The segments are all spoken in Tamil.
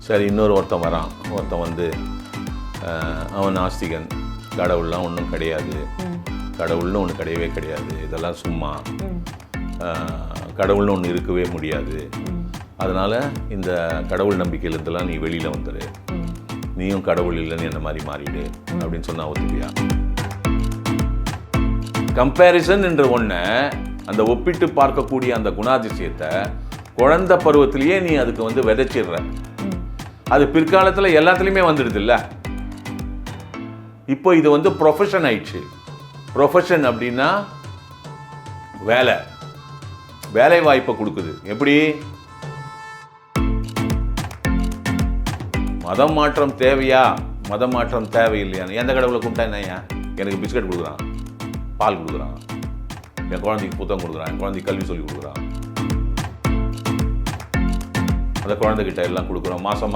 சரி, இன்னொரு ஒருத்தன் வரான். ஒருத்தன் வந்து அவன் நாஸ்திகன், கடவுள்லாம் ஒன்றும் கிடையாது, கடவுள்னு ஒன்று கிடையவே கிடையாது, இதெல்லாம் சும்மா, கடவுள்னு ஒன்று இருக்கவே முடியாது, அதனால் இந்த கடவுள் நம்பிக்கையிலேருந்துலாம் நீ வெளியில் வந்துடு, நீயும் கடவுள் இல்லைன்னு என்ன மாதிரி மாறிடு அப்படின்னு சொன்னால் ஒத்துப்பியா? கம்பேரிசன் என்ற ஒன்றை, அந்த ஒப்பிட்டு பார்க்கக்கூடிய அந்த குணாதிசயத்தை குழந்தை பருவத்திலேயே நீ அதுக்கு வந்து விதைச்சிடுற. அது பிற்காலத்தில் எல்லாத்துலேயுமே வந்துடுது இல்லை? இப்போ இது வந்து ப்ரொஃபஷன் ஆயிடுச்சு. ப்ரொஃபஷன் அப்படின்னா வேலை வாய்ப்பை கொடுக்குது. எப்படி? மதம் மாற்றம் தேவையா, மதம் மாற்றம் தேவையில்லையான்னு எந்த கடவுளை கூப்பிட்டா என்னையா? எனக்கு பிஸ்கட் கொடுக்குறான், பால் கொடுக்குறான், என் குழந்தைக்கு புத்தகம் கொடுக்குறான், என் குழந்தைக்கு கல்வி சொல்லி கொடுக்குறான், அந்த குழந்தைகிட்ட எல்லாம் கொடுக்குறோம். மாதம்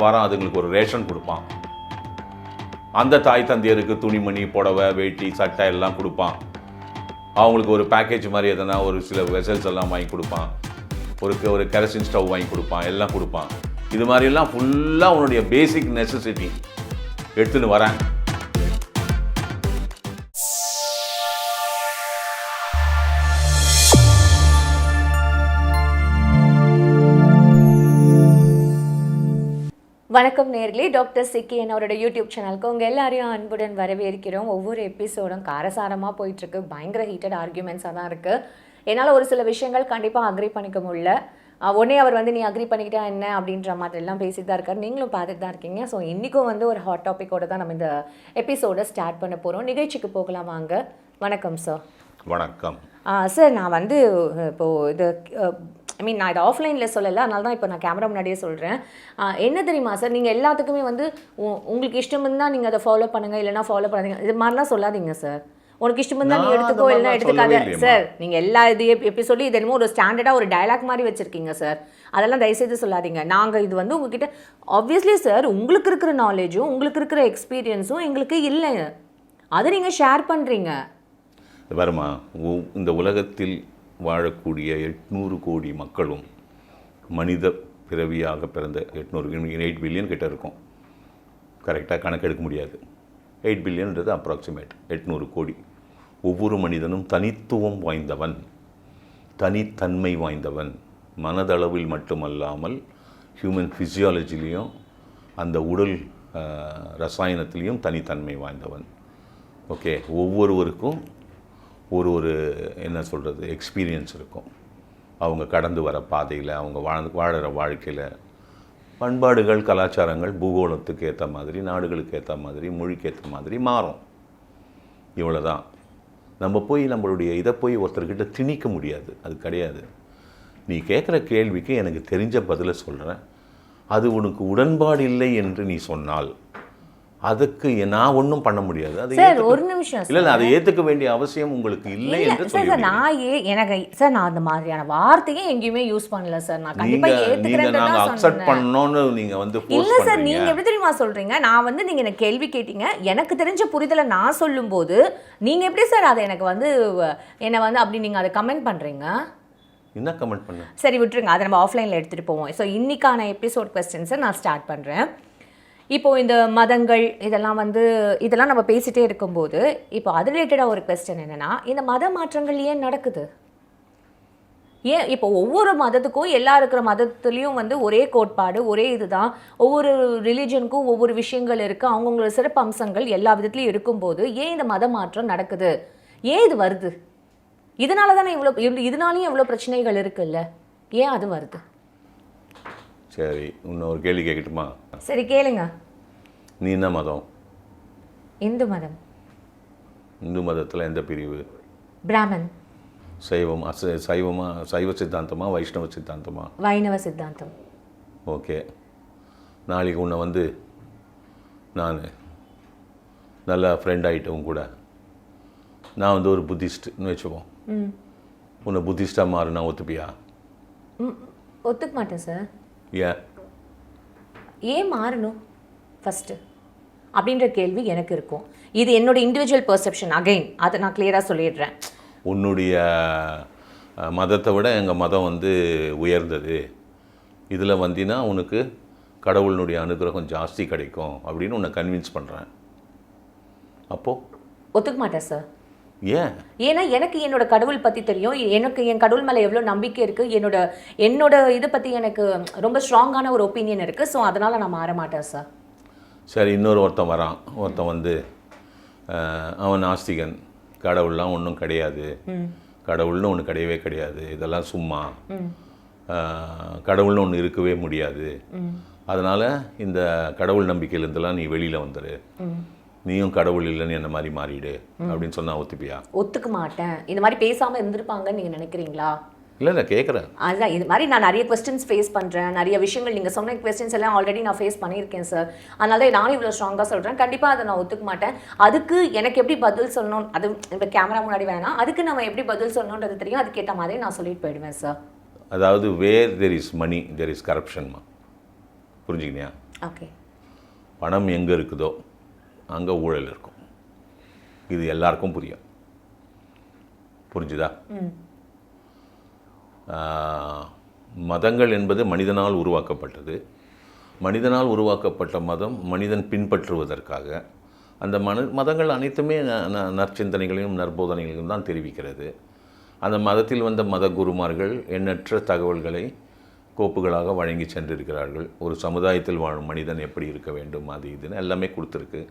வாரம் அதுங்களுக்கு ஒரு ரேஷன் கொடுப்பான். அந்த தாய் தந்தையருக்கு துணிமணி, புடவை, வேட்டி, சட்டை எல்லாம் கொடுப்பான். அவங்களுக்கு ஒரு பேக்கேஜ் மாதிரி எதனா ஒரு சில வெசல்ஸ் எல்லாம் வாங்கி கொடுப்பான். ஒரு கெரசின் ஸ்டவ் வாங்கி கொடுப்பான், எல்லாம் கொடுப்பான். இது மாதிரிலாம் ஃபுல்லாக உன்னுடைய பேசிக் நெசசிட்டி எடுத்துன்னு வரேன். வணக்கம் நேர்களே, டாக்டர் சிக்கி அவரோட யூடியூப் சேனலுக்கு உங்கள் எல்லாரையும் அன்புடன் வரவேற்கிறோம். ஒவ்வொரு எபிசோடும் காரசாரமாக போயிட்டுருக்கு, பயங்கர ஹீட்டட் ஆர்கியூமெண்ட்ஸாக தான் இருக்குது. என்னால் ஒரு சில விஷயங்கள் கண்டிப்பாக அக்ரி பண்ணிக்க முடியல. உடனே அவர் வந்து நீ அக்ரி பண்ணிக்கிட்டா என்ன அப்படின்ற மாதிரிலாம் பேசிட்டு தான் இருக்கார், நீங்களும் பார்த்துட்டு தான் இருக்கீங்க. ஸோ இன்றைக்கும் வந்து ஒரு ஹாட் டாப்பிக்கோடு தான் நம்ம இந்த எபிசோடை ஸ்டார்ட் பண்ண போகிறோம். நிகழ்ச்சிக்கு போகலாம் வாங்க. வணக்கம் சார். வணக்கம் சார். நான் வந்து இப்போது இது நான் இதை ஆஃப்லைனில் சொல்லலை, அதனால தான் இப்போ நான் கேமரா முன்னாடியே சொல்கிறேன். என்ன தெரியுமா சார், நீங்கள் எல்லாத்துக்குமே வந்து உங்களுக்கு இஷ்டம் இருந்தால் நீங்கள் அதை ஃபாலோ பண்ணுங்கள், இல்லைனா ஃபாலோ பண்ணாதீங்க, இது மாதிரிலாம் சொல்லாதீங்க சார். உனக்கு இஷ்டம் இருந்தால் நீ எடுத்துக்கோ, இல்லைனா எடுத்துக்காத சார். நீங்கள் எல்லா எபிசோட்லையும் இது என்னமோ ஒரு ஸ்டாண்டர்டாக ஒரு டயலாக் மாதிரி வச்சுருக்கீங்க சார். அதெல்லாம் தயவுசெய்து சொல்லாதீங்க. நாங்கள் இது வந்து உங்ககிட்ட ஆப்வியஸ்லி சார், உங்களுக்கு இருக்கிற நாலேஜும் உங்களுக்கு இருக்கிற எக்ஸ்பீரியன்ஸும் எங்களுக்கு இல்லை, அதை நீங்கள் ஷேர் பண்ணுறீங்க. வருமா, இந்த உலகத்தில் வாழக்கூடிய 800 கோடி மக்களும் மனித பிறவியாக பிறந்த 8 பில்லியன் கிட்ட இருக்கும். கரெக்டாக கணக்கெடுக்க முடியாது. 8 பில்லியன்றது அப்ராக்சிமேட் 800 கோடி. ஒவ்வொரு மனிதனும் தனித்துவம் வாய்ந்தவன், தனித்தன்மை வாய்ந்தவன். மனதளவில் மட்டுமல்லாமல் ஹியூமன் ஃபிசியாலஜிலையும் அந்த உடல் ரசாயனத்திலையும் தனித்தன்மை வாய்ந்தவன். ஓகே, ஒவ்வொருவருக்கும் ஒரு என்ன சொல்கிறது எக்ஸ்பீரியன்ஸ் இருக்கும். அவங்க கடந்து வர பாதையில், அவங்க வாழுற வாழ்க்கையில் பண்பாடுகள், கலாச்சாரங்கள் பூகோளத்துக்கு ஏற்ற மாதிரி, நாடுகளுக்கு ஏற்ற மாதிரி, மொழிக்கு ஏற்ற மாதிரி மாறும். இவ்வளோ தான். நம்ம நம்மளுடைய இதை ஒருத்தர்கிட்ட திணிக்க முடியாது, அது கிடையாது. நீ கேட்குற கேள்விக்கு எனக்கு தெரிஞ்ச பதிலை சொல்கிறேன். அது உனக்கு உடன்பாடு இல்லை என்று நீ சொன்னால் அதுக்கு நான் ஒன்றும் பண்ண முடியாது. அது சார் ஒரு நிமிஷம் இல்லை, அதை ஏற்றுக்க வேண்டிய அவசியம் உங்களுக்கு இல்லை என்று சார். நான் அந்த மாதிரியான வார்த்தையே எங்கேயுமே யூஸ் பண்ணல சார். நான் கண்டிப்பா ஏத்துக்கிறேன். நாங்க அக்செப்ட் பண்ணனும்னு நீங்க வந்து ஃபோர்ஸ் இல்ல சார். நீங்க எப்படி தெரியுமா சொல்றீங்க, நான் வந்து நீங்க எனக்கு கேள்வி கேட்டீங்க, எனக்கு தெரிஞ்ச புரிதலை நான் சொல்லும்போது நீங்க எப்படி சார் அதை எனக்கு வந்து என்ன வந்து அப்படி நீங்க அதை கமெண்ட் பண்றீங்க? என்ன கமெண்ட் பண்ண? சரி விட்டுருங்க, அதை நம்ம ஆஃப்லைனில் எடுத்துகிட்டு போவோம். ஸோ இன்னைக்கான எபிசோட் கொஸ்டின்ஸை நான் ஸ்டார்ட் பண்ணுறேன். இப்போது இந்த மதங்கள் இதெல்லாம் நம்ம பேசிகிட்டே இருக்கும்போது இப்போ அது ரிலேட்டடாக ஒரு கொஸ்டின் என்னென்னா, இந்த மத மாற்றங்கள் ஏன் நடக்குது? ஏன் இப்போ ஒவ்வொரு மதத்துக்கும் எல்லா இருக்கிற மதத்துலேயும் வந்து ஒரே கோட்பாடு, ஒரே இதுதான், ஒவ்வொரு ரிலீஜனுக்கும் ஒவ்வொரு விஷயங்கள் இருக்குது, அவங்களோட சிறப்பு அம்சங்கள் எல்லா விதத்துலையும் இருக்கும்போது ஏன் இந்த மத மாற்றம் நடக்குது? ஏன் இது வருது? இதனால தானே இதனாலையும் எவ்வளோ பிரச்சனைகள் இருக்குல்ல, ஏன் அது வருது? சரி, இன்னொரு கேள்வி கேட்கட்டுமா? சரி கேளுங்க. நீ என்ன மதம்? இந்து மதம். இந்து மதத்தில் எந்த பிரிவு? பிராமன். சைவ சித்தாந்தமா வைஷ்ணவ சித்தாந்தமா? வைணவ சித்தாந்தம். ஓகே, நாளைக்கு உன்னை வந்து நான் நல்ல ஃப்ரெண்ட் ஆகிட்டவும் கூட நான் வந்து ஒரு புத்திஸ்ட்னு வச்சுப்போம், உன்னை புத்திஸ்டாக மாறுனா ஒத்துப்பியா? ஒத்துக்க மாட்டேன் சார். ஏன் மாறணும் ஃபஸ்ட்டு அப்படின்ற கேள்வி எனக்கு இருக்கும். இது என்னோட இண்டிவிஜுவல் பெர்செப்ஷன். அகைன் அதை நான் கிளியராக சொல்லிடுறேன். உன்னுடைய மதத்தை விட எங்கள் மதம் வந்து உயர்ந்தது, இதில் வந்தினா உனக்கு கடவுளினுடைய அனுகிரகம் ஜாஸ்தி கிடைக்கும் அப்படின்னு உன்னை கன்வின்ஸ் பண்ணுறேன். அப்போது ஒத்துக்க மாட்டேன் சார். ஏன்? ஏன்னா எனக்கு என்னோட கடவுள் பற்றி தெரியும், எனக்கு என் கடவுள் மேலே எவ்வளோ நம்பிக்கை இருக்குது, என்னோட இதை பற்றி எனக்கு ரொம்ப ஸ்ட்ராங்கான ஒரு ஒப்பீனியன் இருக்குது. ஸோ அதனால் நான் மாற மாட்டேன் சார். சரி, ஒருத்தன் வரான். ஒருத்தன் வந்து அவன் நாஸ்திகன், கடவுள்லாம் ஒன்றும் கிடையாது, கடவுள்னு ஒன்று கிடையவே கிடையாது, இதெல்லாம் சும்மா, கடவுள்னு ஒன்று இருக்கவே முடியாது, அதனால் இந்த கடவுள் நம்பிக்கையிலேருந்துலாம் நீ வெளியில் வந்துடு, நீயும் கடவுள் இல்லைன்னு என்ன மாதிரி மாறிடு அப்படின்னு சொன்னால் ஒத்துப்பியா? ஒத்துக்க மாட்டேன். இந்த மாதிரி பேசாமல் இருந்திருப்பாங்கன்னு நீங்கள் நினைக்கிறீங்களா? இல்லை கேட்குறேன். அதுதான், இது மாதிரி நான் நிறைய கொஸ்டின்ஸ் ஃபேஸ் பண்ணுறேன், நிறைய விஷயங்கள் நீங்கள் சொன்ன கொஸ்டின்ஸ் எல்லாம் ஆல்ரெடி நான் ஃபேஸ் பண்ணியிருக்கேன் சார். அதனால தான் நானும் இவ்வளோ ஸ்ட்ராங்காக சொல்கிறேன். கண்டிப்பாக அதை நான் ஒத்துக்க மாட்டேன். அதுக்கு எனக்கு எப்படி பதில் சொல்லணும், அது இப்போ கேமரா முன்னாடி வேணாம், அதுக்கு நம்ம எப்படி பதில் சொல்லணுன்றது தெரியும், அதுக்கேற்ற மாதிரி நான் சொல்லிட்டு போயிடுவேன் சார். அதாவது where there is money there is கரப்ஷன்மா, புரிஞ்சுக்கினியா? ஓகே. பணம் எங்கே இருக்குதோ அங்கே ஊழல் இருக்கும். இது எல்லாருக்கும் புரியும். புரிஞ்சுதா? மதங்கள் என்பது மனிதனால் உருவாக்கப்பட்டது. மனிதனால் உருவாக்கப்பட்ட மதம் மனிதன் பின்பற்றுவதற்காக. அந்த மதங்கள் அனைத்துமே நற்சிந்தனைகளையும் நற்போதனைகளையும் தான் தெரிவிக்கிறது. அந்த மதத்தில் வந்த மத குருமார்கள் எண்ணற்ற தகவல்களை கோப்புகளாக வழங்கி சென்றிருக்கிறார்கள். ஒரு சமுதாயத்தில் வாழும் மனிதன் எப்படி இருக்க வேண்டும், அது இதுன்னு எல்லாமே கொடுத்துருக்கு.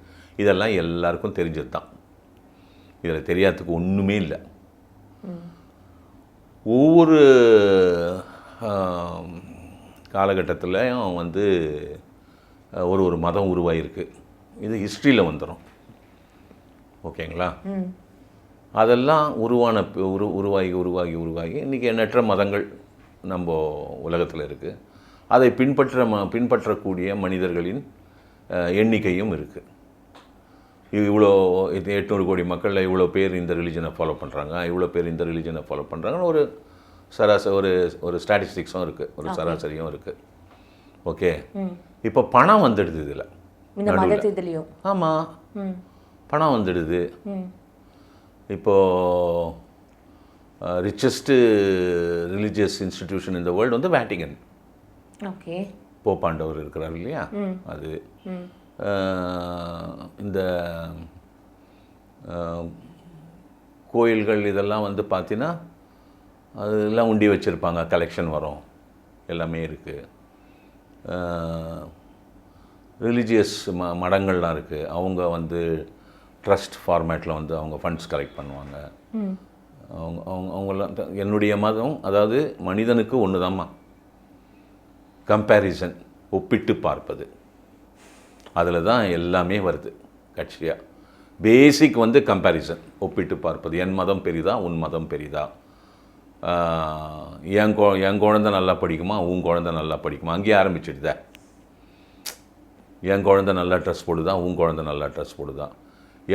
இதெல்லாம் எல்லாருக்கும் தெரிஞ்சது தான். இதில் தெரியாததுக்கு ஒன்றுமே இல்லை. ஒவ்வொரு காலகட்டத்திலையும் வந்து ஒரு மதம் உருவாகிருக்கு. இது ஹிஸ்ட்ரியில் வந்துடும். ஓகேங்களா? அதெல்லாம் உருவாகி இன்றைக்கி எண்ணற்ற மதங்கள் நம்ம உலகத்தில் இருக்குது. அதை பின்பற்றக்கூடிய மனிதர்களின் எண்ணிக்கையும் இருக்குது. இவ்வளோ 800 கோடி மக்களில் இவ்வளோ பேர் இந்த ரிலிஜனை ஃபாலோ பண்ணுறாங்க, இவ்வளோ பேர் இந்த ரிலிஜனை ஃபாலோ பண்ணுறாங்கன்னு ஒரு ஸ்டாட்டிஸ்டிக்ஸும் இருக்குது, ஒரு சராசரியும் இருக்குது. ஓகே. இப்போ பணம் வந்துடுது இதில். ஆமாம், பணம் வந்துடுது. இப்போது ரிச்சஸ்ட்டு ரிலீஜியஸ் இன்ஸ்டிடியூஷன் இந்த வேர்ல்டு வந்து வேட்டிகன். ஓகே. போப்பாண்டவர் இருக்கிறார் இல்லையா, அது. இந்த கோயில்கள் இதெல்லாம் வந்து பார்த்தீங்கன்னா அதெல்லாம் உண்டி வச்சுருப்பாங்க, கலெக்ஷன் வரும், எல்லாமே இருக்குது. ரிலீஜியஸ் மடங்கள்லாம் இருக்குது. அவங்க வந்து ட்ரஸ்ட் ஃபார்மேட்டில் வந்து அவங்க ஃபண்ட்ஸ் கலெக்ட் பண்ணுவாங்க. அவங்கெல்லாம் என்னுடைய மதம், அதாவது மனிதனுக்கு ஒன்று தான்மா, கம்பேரிசன், ஒப்பிட்டு பார்ப்பது. அதில் தான் எல்லாமே வருது கட்சியாக. பேசிக் வந்து கம்பேரிசன், ஒப்பிட்டு பார்ப்பது. என் மதம் பெரிதா, உன் மதம் பெரிதா, என் குழந்தை நல்லா படிக்குமா, உன் குழந்தை நல்லா படிக்குமா, அங்கேயே ஆரம்பிச்சிடுதா. என் குழந்தை நல்லா ட்ரெஸ் போடுதா, உன் குழந்தை நல்லா ட்ரெஸ் போடுதா,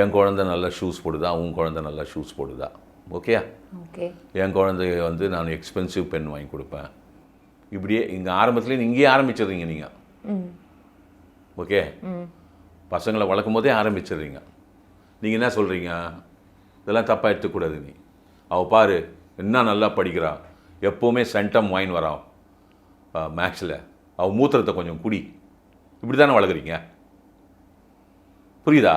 என் குழந்தை நல்லா ஷூஸ் போடுதா, உன் குழந்தை நல்லா ஷூஸ் போடுதா. ஓகே. என் குழந்தைய வந்து நான் எக்ஸ்பென்சிவ் பென் வாங்கி கொடுப்பேன். இப்படியே இங்கே ஆரம்பத்துலேயே இங்கேயே ஆரம்பிச்சிடுறீங்க நீங்கள். ஓகே. பசங்களை வளர்க்கும் போதே ஆரம்பிச்சிடுறீங்க. நீங்கள் என்ன சொல்கிறீங்க, இதெல்லாம் தப்பாக எடுத்துக்கூடாது. நீ அவள் பாரு என்ன நல்லா படிக்கிறா, எப்போவுமே சென்டம் வாங்கி வரான் மேக்ஸில், அவள் மூத்திரத்தை கொஞ்சம் குடி, இப்படி தானே வளர்க்குறீங்க. புரியுதா?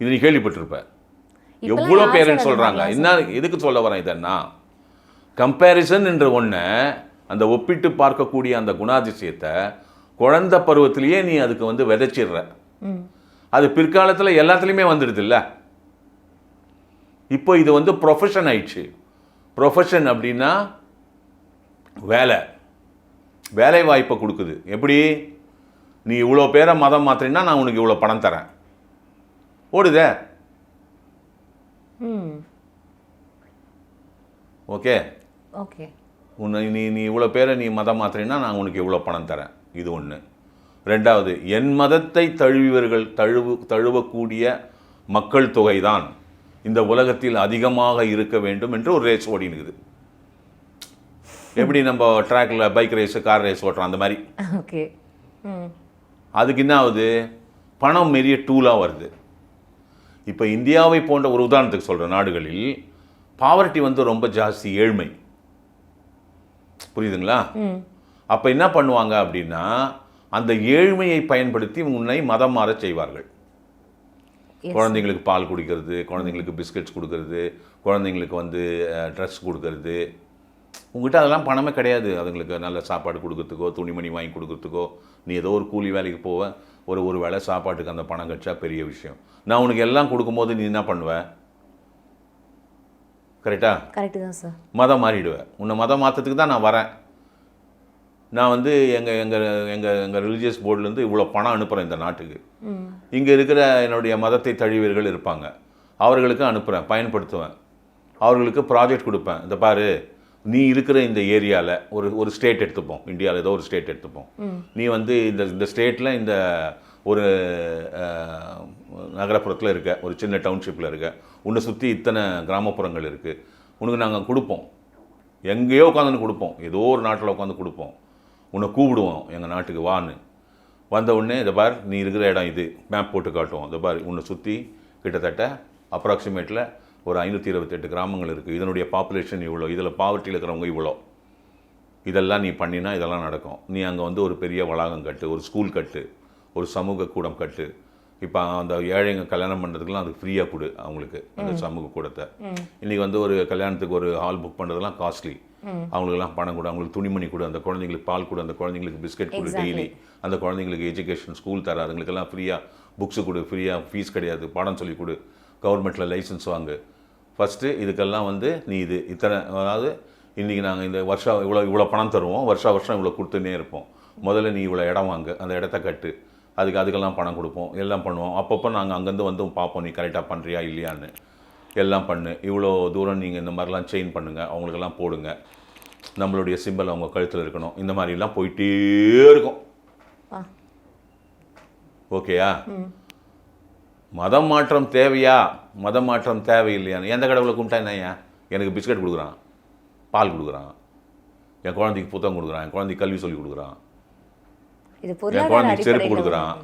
இது நீ கேள்விப்பட்டிருப்ப. எவ்வளோ பேரண்ட்ஸ் சொல்கிறாங்க. என்ன எதுக்கு சொல்ல வரேன் இதன்னா, கம்பேரிசன் என்ற ஒன்றை, அந்த ஒப்பிட்டு பார்க்கக்கூடிய அந்த குணாதிசயத்தை குழந்தை பருவத்திலேயே நீ அதுக்கு வந்து விதைச்சிடுற. அது பிற்காலத்தில் எல்லாத்துலேயுமே வந்துடுது இல்லை. இப்போ இது வந்து ப்ரொஃபஷன் ஆயிடுச்சு. ப்ரொஃபஷன் அப்படின்னா வேலை வாய்ப்பை கொடுக்குது. எப்படி, நீ இவ்வளோ பேரை மதம் மாத்தினா நான் உனக்கு இவ்வளோ பணம் தரேன். ஓடுதே. ஓகே. ஓகே. உன்னை நீ இவ்வளோ பேரை நீ மதம் மாத்தினா நான் உனக்கு இவ்வளோ பணம் தரேன். இது ஒன்று. ரெண்டாவது, என் மதத்தை தழுவக்கூடிய மக்கள் தொகை தான் இந்த உலகத்தில் அதிகமாக இருக்க வேண்டும் என்று ஒரு ரேஸ் ஓடினுக்குது. எப்படி நம்ம ட்ராக்ல பைக் ரேஸு, கார் ரேஸ் ஓட்டுறோம், அந்த மாதிரி. ஓகே. அதுக்கு என்ன ஆகுது, பணம் பெரிய டூலாக வருது. இப்போ இந்தியாவை போன்ற ஒரு உதாரணத்துக்கு சொல்கிற நாடுகளில் பாவர்ட்டி வந்து ரொம்ப ஜாஸ்தி, ஏழ்மை. புரியுதுங்களா? அப்போ என்ன பண்ணுவாங்க அப்படின்னா, அந்த ஏழ்மையை பயன்படுத்தி உன்னை மதம் மாற செய்வார்கள். குழந்தைங்களுக்கு பால் குடிக்கிறது, குழந்தைங்களுக்கு பிஸ்கட்ஸ் கொடுக்கறது, குழந்தைங்களுக்கு வந்து ட்ரெஸ் கொடுக்கறது. உங்கள்கிட்ட அதெல்லாம் பணமே கிடையாது. அதுங்களுக்கு நல்ல சாப்பாடு கொடுக்கறதுக்கோ துணிமணி வாங்கி கொடுக்கறதுக்கோ. நீ ஏதோ ஒரு கூலி வேலைக்கு போவ, ஒரு வேளை சாப்பாட்டுக்கு அந்த பணம் கிடச்சா பெரிய விஷயம். நான் உனக்கு எல்லாம் கொடுக்கும்போது நீ என்ன பண்ணுவ? கரெக்டு தான் சார். மதம் மாறிடுவேன். உன்னை மதம் மாற்றத்துக்கு தான் நான் வரேன். நான் வந்து எங்கள் எங்கள் எங்கள் எங்கள் ரிலீஜியஸ் போர்ட்லேருந்து இவ்வளோ பணம் அனுப்புகிறேன் இந்த நாட்டுக்கு. இங்கே இருக்கிற என்னுடைய மதத்தை தழுவியர்கள் இருப்பாங்க, அவர்களுக்கு அனுப்புகிறேன், பயன்படுத்துவேன். அவர்களுக்கு ப்ராஜெக்ட் கொடுப்பேன். இந்த பாரு, நீ இருக்கிற இந்த ஏரியாவில் ஒரு ஸ்டேட் எடுத்துப்போம், இந்தியாவில் ஏதோ ஒரு ஸ்டேட் எடுத்துப்போம். நீ வந்து இந்த ஸ்டேட்டில் இந்த ஒரு நகரப்புறத்தில் இருக்க, ஒரு சின்ன டவுன்ஷிப்பில் இருக்க, உன்னை சுற்றி இத்தனை கிராமப்புறங்கள் இருக்குது. உனக்கு நாங்கள் கொடுப்போம், எங்கேயோ உட்காந்துன்னு கொடுப்போம், ஏதோ ஒரு நாட்டில் உட்காந்து கொடுப்போம். உன்னை கூப்பிடுவோம் எங்கள் நாட்டுக்கு வான்னு. வந்த உடனே இந்த பார், நீ இருக்கிற இடம் இது, மேப் போட்டு காட்டுவோம். இந்த பார், உன்னை சுற்றி கிட்டத்தட்ட அப்ராக்சிமேட்டில் ஒரு 528 கிராமங்கள் இருக்குது. இதனுடைய பாப்புலேஷன் இவ்வளோ, இதில் பாவர்ட்டியில் இருக்கிறவங்க இவ்வளோ. இதெல்லாம் நீ பண்ணினா இதெல்லாம் நடக்கும். நீ அங்கே வந்து ஒரு பெரிய வளாகம் கட்டு, ஒரு ஸ்கூல் கட்டு, ஒரு சமூக கூடம் கட்டு. இப்போ அந்த ஏழைங்க கல்யாணம் பண்ணுறதுக்கெலாம் அதுக்கு ஃப்ரீயாக கொடு அவங்களுக்கு, அந்த சமூக கூடத்தை. இன்றைக்கி வந்து ஒரு கல்யாணத்துக்கு ஒரு ஹால் புக் பண்ணுறதுலாம் காஸ்ட்லி. அவங்களுக்கெல்லாம் பணம் கொடு, அவங்களுக்கு துணிமணி கொடு, அந்த குழந்தைங்களுக்கு பால் கொடு, அந்த குழந்தைங்களுக்கு பிஸ்கட் கொடு டெய்லி, அந்த குழந்தைங்களுக்கு எஜுகேஷன் ஸ்கூல் தர, அதுங்களுக்கெல்லாம் ஃப்ரீயாக புக்ஸு கொடு, ஃப்ரீயாக ஃபீஸ் கிடையாது, பாடம் சொல்லி கொடு, கவர்மெண்ட்டில் லைசன்ஸ் வாங்கு. ஃபஸ்ட்டு இதுக்கெல்லாம் வந்து நீ இத்தனை, அதாவது இன்றைக்கி நாங்கள் இந்த வருஷம் இவ்வளோ பணம் தருவோம், வருஷம் இவ்வளோ கொடுத்துன்னே இருப்போம். முதல்ல நீ இவ்வளோ இடம் வாங்கு, அந்த இடத்த கட்டு, அதுக்கெல்லாம் பணம் கொடுப்போம், எல்லாம் பண்ணுவோம். அப்பப்போ நாங்கள் அங்கேருந்து வந்து பார்ப்போம் நீ கரெக்டாக பண்ணுறியா இல்லையான்னு. எல்லாம் பண்ணு, இவ்வளோ தூரம் நீங்கள் இந்த மாதிரிலாம் செயின் பண்ணுங்கள், அவங்களுக்கெல்லாம் போடுங்க, நம்மளுடைய சிம்பிள் அவங்க கழுத்தில் இருக்கணும், இந்த மாதிரிலாம் போயிட்டே இருக்கும். ஓகேயா? மதம் மாற்றம் தேவையா, மதம் மாற்றம் தேவையில்லையான்னு எந்த கடவுளை கும்பிட்டா என்னையா? எனக்கு பிஸ்கட் கொடுக்குறான், பால் கொடுக்குறான், என் குழந்தைக்கு புத்தகம் கொடுக்குறான், என் குழந்தைக்கு கல்வி சொல்லி கொடுக்குறான், என் குழந்தைக்கு செருப்பு கொடுக்குறான்.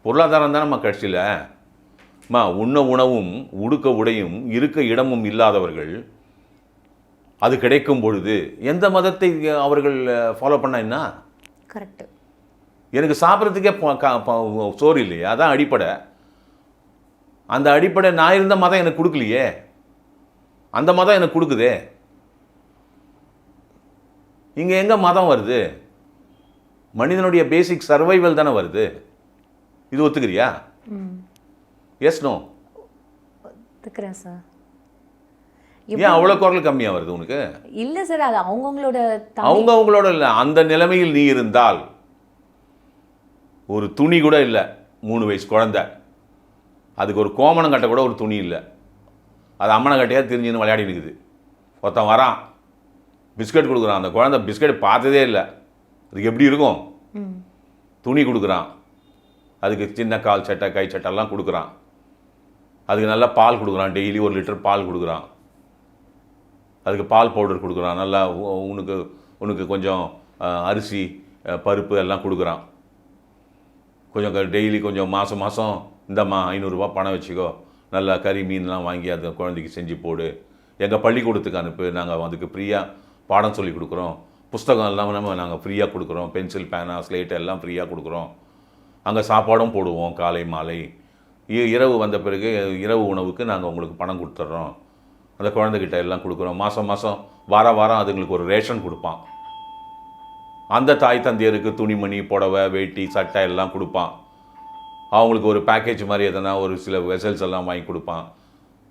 பொருளாதாரம் தானேம்மா கட்சியில். உண்ண உணவும் உடுக்க உடையும் இருக்க இடமும் இல்லாதவர்கள் அது கிடைக்கும் பொழுது எந்த மதத்தை அவர்கள் ஃபாலோ பண்ணா என்ன? கரெக்ட். எனக்கு சாப்பிட்றதுக்கே சோறு இல்லையா? அதான் அடிப்படை. அந்த அடிப்படை நான் இருந்த மதம் எனக்கு கொடுக்கலையே, அந்த மதம் எனக்கு கொடுக்குதே. இங்கே எங்கே மதம் வருது? மனிதனுடைய பேசிக் சர்வைவல் தானே வருது. இது ஒத்துக்கிறியா? Yes no? ஒத்துக்கிறேன் சார். ஏன் அவ்வளோ குரல் கம்மியாக வருது உனக்கு? இல்லை சார், அது அவங்கவுங்களோட இல்லை. அந்த நிலைமையில் நீ இருந்தால், ஒரு துணி கூட இல்லை, 3 வயசு குழந்தை, அதுக்கு ஒரு கோமணம் கட்ட கூட ஒரு துணி இல்லை, அது அம்மனை கட்டையாக தெரிஞ்சுன்னு விளையாடி இருக்குது. ஒருத்தன் வரான், பிஸ்கட் கொடுக்குறான், அந்த குழந்தை பிஸ்கட் பார்த்ததே இல்லை, அதுக்கு எப்படி இருக்கும்? துணி கொடுக்குறான், அதுக்கு சின்ன கால் சட்டை கை சட்டைலாம் கொடுக்குறான், அதுக்கு நல்லா பால் கொடுக்குறான், டெய்லி 1 லிட்டர் பால் கொடுக்குறான், அதுக்கு பால் பவுடர் கொடுக்குறான், நல்லா உனக்கு கொஞ்சம் அரிசி பருப்பு எல்லாம் கொடுக்குறான், கொஞ்சம் டெய்லி கொஞ்சம் மாதம் இந்தம்மா 500 ரூபா பணம் வச்சுக்கோ, நல்லா கறி மீன்லாம் வாங்கி அந்த குழந்தைக்கு செஞ்சு போடு, எங்கள் பள்ளிக்கூடத்துக்கு அனுப்பு, நாங்கள் அதுக்கு ஃப்ரீயாக பாடம் சொல்லி கொடுக்குறோம், புஸ்தகம் எல்லாம் நாங்கள் ஃப்ரீயாக கொடுக்குறோம், பென்சில் பேனா ஸ்லேட் எல்லாம் ஃப்ரீயாக கொடுக்குறோம், அங்கே சாப்பாடும் போடுவோம் காலை மாலை, இரவு வந்த பிறகு இரவு உணவுக்கு நாங்கள் உங்களுக்கு பணம் கொடுத்துட்றோம், அந்த குழந்தைகிட்ட எல்லாம் கொடுக்குறோம், மாதம் வாரம் அதுங்களுக்கு ஒரு ரேஷன் கொடுப்பான், அந்த தாய் தந்தையருக்கு துணிமணி புடவை வேட்டி சட்டை எல்லாம் கொடுப்பான், அவங்களுக்கு ஒரு பேக்கேஜ் மாதிரி எதனா ஒரு சில வெசல்ஸ் எல்லாம் வாங்கி கொடுப்பான்,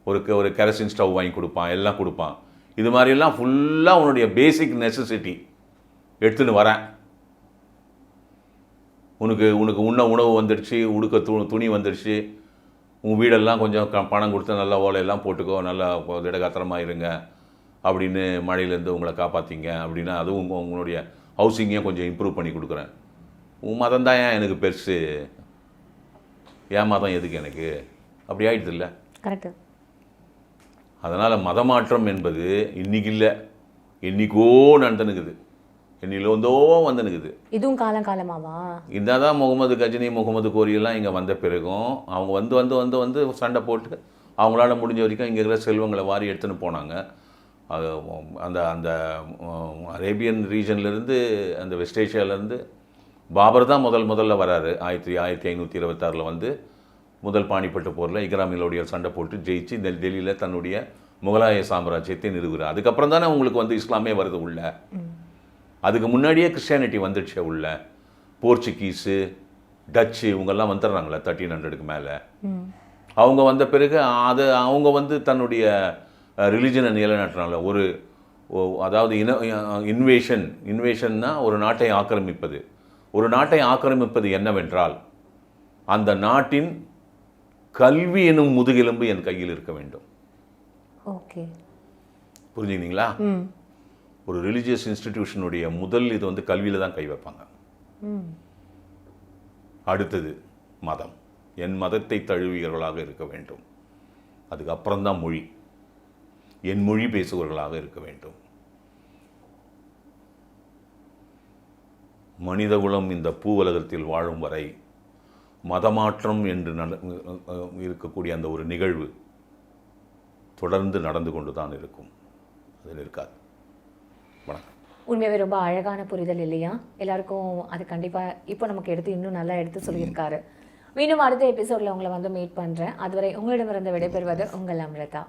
ஒரு கெரசின் ஸ்டவ் வாங்கி கொடுப்பான், எல்லாம் கொடுப்பான். இது மாதிரிலாம் ஃபுல்லாக உன்னுடைய பேசிக் நெசசிட்டி எடுத்துன்னு வரேன். உனக்கு உண்ண உணவு வந்துடுச்சு, உடுக்க துணி வந்துடுச்சு, உன் வீடெல்லாம் கொஞ்சம் பணம் கொடுத்து நல்லா ஓலையெல்லாம் போட்டுக்கோ, நல்லா திடகாத்திரமாக இருங்க அப்படின்னு, மழையிலேருந்து உங்களை காப்பாற்றிங்க அப்படின்னா, அதுவும் உங்களுடைய ஹவுசிங்கையும் கொஞ்சம் இம்ப்ரூவ் பண்ணி கொடுக்குறேன். உன் மதம் தான் ஏன் எனக்கு பெருசு, என் மதம் எதுக்கு எனக்கு? அப்படி ஆகிடுது இல்லை? கரெக்டு. அதனால் மதமாற்றம் என்பது இன்றைக்கி இல்லை, என்றைக்கோ நடந்துனுக்குது, என்னிலோந்தோ வந்துனுக்குது. இதுவும் காலமாவா? இந்த தான் முகமது கஜினி முகமது கோரியெல்லாம் இங்கே வந்த பிறகும் அவங்க வந்து சண்டை போட்டு அவங்களால முடிஞ்ச வரைக்கும் இங்கே இருக்கிற செல்வங்களை வாரி எடுத்துன்னு போனாங்க. அது அந்த அந்த அரேபியன் ரீஜன்லேருந்து, அந்த வெஸ்ட் ஏஷியாவிலேருந்து பாபர் தான் முதல்ல வராரு 1526 வந்து முதல் பானிப்பட்டு போரில் இக்ராமிலோடைய சண்டை போட்டு ஜெயிச்சு டெல்லியில் தன்னுடைய முகலாய சாம்ராஜ்யத்தை நிறுவுகிறார். அதுக்கப்புறம் தானே உங்களுக்கு வந்து இஸ்லாமே வருது உள்ள. அதுக்கு முன்னாடியே கிறிஸ்டியானிட்டி வந்துடுச்சு உள்ள. போர்ச்சுகீஸு, டச்சு இவங்கெல்லாம் வந்துடுறாங்களே 1300க்கு மேலே. அவங்க வந்த பிறகு அவங்க வந்து தன்னுடைய ரிலிஜனை நிலைநாட்டுறாங்கள. அதாவது இன்வேஷன்னா ஒரு நாட்டை ஆக்கிரமிப்பது. ஒரு நாட்டை ஆக்கிரமிப்பது என்னவென்றால் அந்த நாட்டின் கல்வி எனும் முதுகெலும்பு என் கையில் இருக்க வேண்டும். ஓகே, புரிஞ்சுக்கிட்டீங்களா? ஒரு ரிலீஜியஸ் இன்ஸ்டிடியூஷனுடைய முதல் இது வந்து கல்வியில் தான் கை வைப்பாங்க. அடுத்தது மதம். என் மதத்தை தழுவியவர்களாக இருக்க வேண்டும். அதுக்கப்புறம்தான் மொழி. என் மொழி பேசுபவர்களாக இருக்க வேண்டும். மனிதகுலம் இந்த பூவுலகத்தில் வாழும் வரை மதமாற்றம் என்று இருக்கக்கூடிய அந்த ஒரு நிகழ்வு தொடர்ந்து நடந்து கொண்டு தான் இருக்கும். அது இருக்காது. வணக்கம். உண்மையாகவே ரொம்ப அழகான புரிதல் இல்லையா? எல்லாருக்கும் அது கண்டிப்பாக இப்போ நமக்கு எடுத்து இன்னும் நல்லா எடுத்து சொல்லியிருக்காரு. மீண்டும் அடுத்த எபிசோடில் உங்களை வந்து மீட் பண்ணுறேன். அதுவரை உங்களிடமிருந்து விடைபெறுவது உங்கள் அமிர்தா.